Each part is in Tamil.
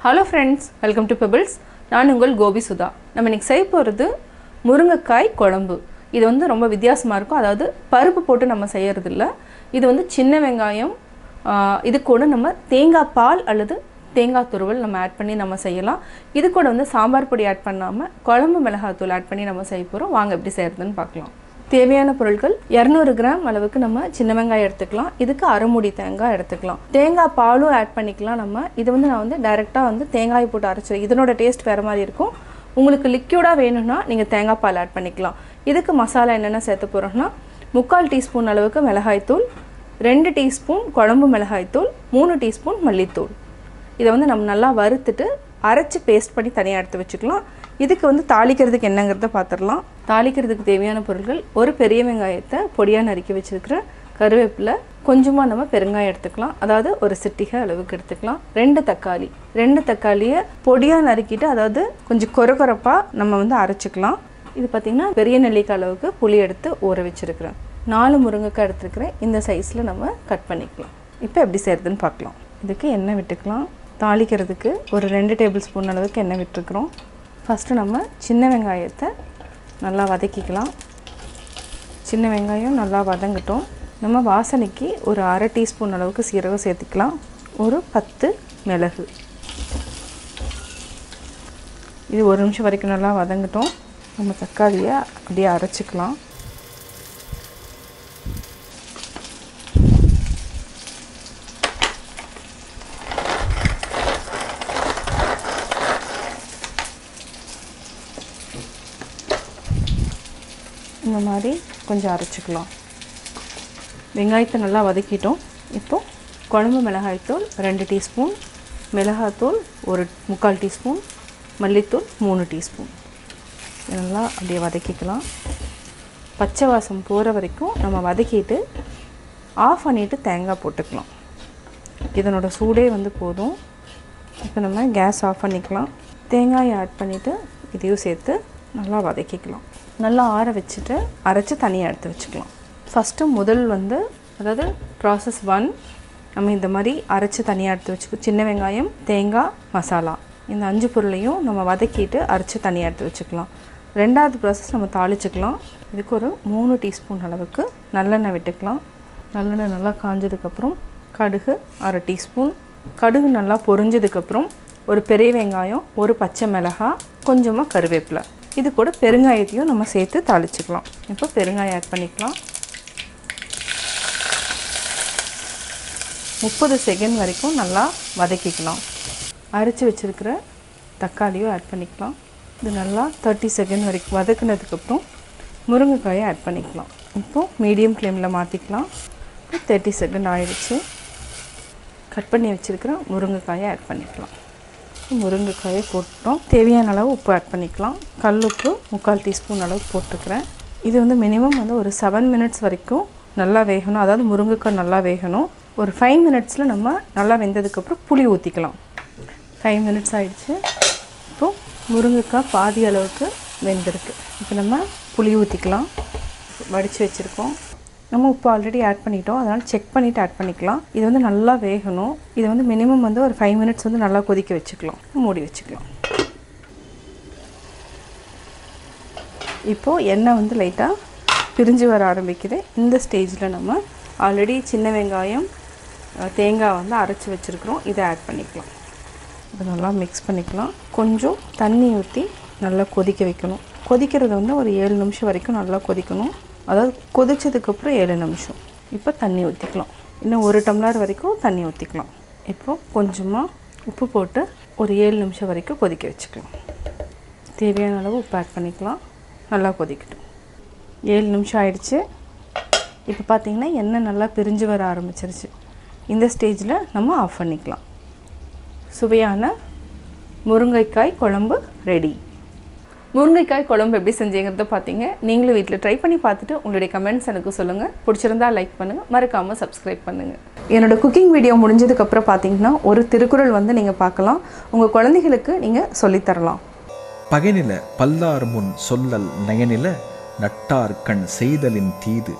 Hello friends, welcome to Pebbles. நான் உங்கள் கோபி சுதா. நம்ம இன்னைக்கு செய்ய போறது முருங்கைக்காய் குழம்பு. இது வந்து ரொம்ப வித்தியாசமா இருக்கும். அதாவது பருப்பு போட்டு நம்ம செய்யறது இல்ல. இது வந்து சின்ன வெங்காயம் இது கூட நம்ம தேங்காய் பால் அல்லது தேங்காய் துருவல் நம்ம ஆட் பண்ணி நம்ம செய்யலாம். இது கூட வந்து சாம்பார் பொடி ஆட் பண்ணாம குழம்பு மிளகாய் தூள் ஆட் பண்ணி நம்ம செய்ய போறோம். வாங்க எப்படி செய்யறதுன்னு பார்க்கலாம். தேவையான பொருட்கள் 200 கிராம் அளவுக்கு நம்ம சின்ன வெங்காயம் எடுத்துக்கலாம். இதுக்கு அரை மூடி தேங்காய் எடுத்துக்கலாம். தேங்காய் பாலும் ஆட் பண்ணிக்கலாம் நம்ம. இது வந்து நான் வந்து டைரக்டா வந்து தேங்காய் போட்டு அரைச்சிருக்கேன். இதனோட டேஸ்ட் வேற மாதிரி இருக்கும். உங்களுக்கு லிக்விடா வேணும்னா நீங்க தேங்காய் பால் ஆட் பண்ணிக்கலாம். இதுக்கு மசாலா என்னென்ன சேர்த்து போறோம்னா 3/4 டீஸ்பூன் அளவுக்கு மிளகாய் தூள், 2 டீஸ்பூன் குழம்பு மிளகாய் தூள், 3 டீஸ்பூன் மல்லித்தூள். இதை வந்து நம்ம நல்லா வறுத்துட்டு அரைச்சு பேஸ்ட் பண்ணி தனியாக எடுத்து வச்சுக்கலாம். இதுக்கு வந்து தாளிக்கிறதுக்கு என்னங்கிறத பார்த்துடலாம். தாளிக்கிறதுக்கு தேவையான பொருட்கள் ஒரு பெரிய வெங்காயத்தை பொடியாக நறுக்கி வச்சுருக்கிறேன், கருவேப்பிலை, கொஞ்சமாக நம்ம பெருங்காயம் எடுத்துக்கலாம், அதாவது ஒரு சிட்டிகை அளவுக்கு எடுத்துக்கலாம், 2 தக்காளியை பொடியாக நறுக்கிட்டு அதாவது கொஞ்சம் கொரப்பாக நம்ம வந்து அரைச்சிக்கலாம். இது பார்த்திங்கன்னா பெரிய நெல்லிக்காய் அளவுக்கு புளி எடுத்து ஊற வச்சுருக்கிறேன், 4 முருங்கைக்காய் எடுத்துருக்கிறேன். இந்த சைஸில் நம்ம கட் பண்ணிக்கலாம். இப்போ எப்படி செய்கிறதுன்னு பார்க்கலாம். இதுக்கு எண்ணெய் விட்டுக்கலாம். தாளிக்கிறதுக்கு ஒரு 2 டேபிள் ஸ்பூன் அளவுக்கு எண்ணெய் விட்டுருக்குறோம். ஃபஸ்ட்டு நம்ம சின்ன வெங்காயத்தை நல்லா வதக்கிக்கலாம். சின்ன வெங்காயம் நல்லா வதங்கட்டும். நம்ம வாசனைக்கு ஒரு அரை டீஸ்பூன் அளவுக்கு சீரகம் சேர்த்துக்கலாம், ஒரு 10 மிளகு. இது 1 நிமிஷம் வரைக்கும் நல்லா வதங்கட்டும். நம்ம தக்காளியை அப்படியே அரைச்சிக்கலாம். இந்த மாதிரி கொஞ்சம் அரைச்சிக்கலாம். வெங்காயத்தை நல்லா வதக்கிட்டோம். இப்போது குழம்பு மிளகாய்த்தூள் 2 டீஸ்பூன், மிளகாத்தூள் ஒரு 3/4 டீஸ்பூன், மல்லித்தூள் 3 டீஸ்பூன். இதெல்லாம் அப்படியே வதக்கிக்கலாம். பச்சை வாசம் போகிற வரைக்கும் நம்ம வதக்கிட்டு ஆஃப் பண்ணிவிட்டு தேங்காய் போட்டுக்கலாம். இதனோட சூடே வந்து போதும். இப்போ நம்ம கேஸ் ஆஃப் பண்ணிக்கலாம். தேங்காயை ஆட் பண்ணிவிட்டு இதையும் சேர்த்து நல்லா வதக்கிக்கலாம். நல்லா ஆற வச்சுட்டு அரைச்சி தனியாக எடுத்து வச்சுக்கலாம். ஃபஸ்ட்டு முதல் வந்து அதாவது ப்ராசஸ் 1 நம்ம இந்த மாதிரி அரைச்சி தனியாக எடுத்து வச்சுக்கோ. சின்ன வெங்காயம், தேங்காய், மசாலா இந்த 5 பொருளையும் நம்ம வதக்கிட்டு அரைச்சி தனியாக எடுத்து வச்சுக்கலாம். 2வது ப்ராசஸ் நம்ம தாளிச்சுக்கலாம். இதுக்கு ஒரு 3 டீஸ்பூன் அளவுக்கு நல்லெண்ணெய் விட்டுக்கலாம். நல்லெண்ணெய் நல்லா காஞ்சதுக்கப்புறம் கடுகு அரை டீஸ்பூன். கடுகு நல்லா பொரிஞ்சதுக்கப்புறம் ஒரு பெரிய வெங்காயம், ஒரு பச்சை மிளகாய், கொஞ்சமாக கருவேப்பிலை, இது கூட பெருங்காயத்தையும் நம்ம சேர்த்து தாளிச்சுக்கலாம். இப்போ பெருங்காயம் ஆட் பண்ணிக்கலாம். 30 செகண்ட் வரைக்கும் நல்லா வதக்கிக்கலாம். அரைச்சி வச்சுருக்கிற தக்காளியும் ஆட் பண்ணிக்கலாம். இது நல்லா 30 செகண்ட் வரைக்கும் வதக்குனதுக்கப்புறம் முருங்கைக்காயை ஆட் பண்ணிக்கலாம். இப்போது மீடியம் ஃப்ளேமில் மாற்றிக்கலாம். 30 செகண்ட் ஆயிடுச்சு. கட் பண்ணி வச்சுருக்கிற முருங்கைக்காயை ஆட் பண்ணிக்கலாம். முருங்கைக்காயை போட்டோம். தேவையான அளவு உப்பு ஆட் பண்ணிக்கலாம். கல் உப்பு 3/4 டீஸ்பூன் அளவு போட்டுக்கிறேன். இது வந்து மினிமம் வந்து ஒரு 7 மினிட்ஸ் வரைக்கும் நல்லா வேகணும். அதாவது முருங்கைக்காய் நல்லா வேகணும். ஒரு 5 மினிட்ஸில் நம்ம நல்லா வெந்ததுக்கப்புறம் புளி ஊற்றிக்கலாம். 5 மினிட்ஸ் ஆகிடுச்சு. இப்போது முருங்கைக்காய் பாதி அளவுக்கு வெந்திருக்கு. இப்போ நம்ம புளி ஊற்றிக்கலாம். வடித்து வச்சுருக்கோம். நம்ம உப்பு ஆல்ரெடி ஆட் பண்ணிட்டோம், அதனால் செக் பண்ணிவிட்டு ஆட் பண்ணிக்கலாம். இது வந்து நல்லா வேகணும். இது வந்து மினிமம் வந்து ஒரு 5 மினிட்ஸ் வந்து நல்லா கொதிக்க வச்சுக்கலாம். மூடி வச்சுக்கலாம். இப்போது எண்ணெய் வந்து லைட்டாக பிரிஞ்சு வர ஆரம்பிக்குது. இந்த ஸ்டேஜில் நம்ம ஆல்ரெடி சின்ன வெங்காயம், தேங்காய் வந்து அரைச்சி வச்சுருக்குறோம், இதை ஆட் பண்ணிக்கலாம். இதை நல்லா மிக்ஸ் பண்ணிக்கலாம். கொஞ்சம் தண்ணி ஊற்றி நல்லா கொதிக்க வைக்கணும். கொதிக்கிறது வந்து ஒரு 7 நிமிஷம் வரைக்கும் நல்லா கொதிக்கணும். அதாவது கொதிச்சதுக்கப்புறம் 7 நிமிஷம். இப்போ தண்ணி ஊற்றிக்கலாம். இன்னும் 1 டம்ளர் வரைக்கும் தண்ணி ஊற்றிக்கலாம். இப்போது கொஞ்சமாக உப்பு போட்டு ஒரு 7 நிமிஷம் வரைக்கும் கொதிக்க வச்சுக்கலாம். தேவையான அளவு உப்பு ஆட் பண்ணிக்கலாம். நல்லா கொதிக்கட்டும். 7 நிமிஷம் ஆயிடுச்சு. இப்போ பார்த்திங்கன்னா எண்ணெய் நல்லா பிரிஞ்சு வர ஆரம்பிச்சிருச்சு. இந்த ஸ்டேஜில் நம்ம ஆஃப் பண்ணிக்கலாம். சுவையான முருங்கைக்காய் குழம்பு ரெடி. முருங்கைக்காய் குழம்பு எப்படி செஞ்சீங்கிறத பார்த்தீங்க. நீங்களும் வீட்டில் ட்ரை பண்ணி பார்த்துட்டு உங்களுடைய கமெண்ட்ஸ் எனக்கு சொல்லுங்கள். பிடிச்சிருந்தா லைக் பண்ணுங்கள், மறக்காமல் சப்ஸ்கிரைப் பண்ணுங்கள். என்னோட குக்கிங் வீடியோ முடிஞ்சதுக்கப்புறம் பார்த்தீங்கன்னா ஒரு திருக்குறள் வந்து நீங்கள் பார்க்கலாம். உங்கள் குழந்தைகளுக்கு நீங்கள் சொல்லித்தரலாம். பகைநில பல்லார் முன் சொல்லல் நயனில நட்டார் கண் செய்தலின் தீது.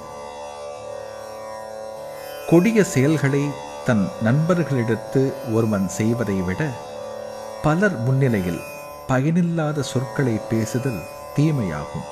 கொடிய செயல்களை தன் நண்பர்களிடத்து ஒருவன் செய்வதை விட பலர் முன்னிலையில் பயனில்லாத சொற்களை பேசுதல் தீமையாகும்.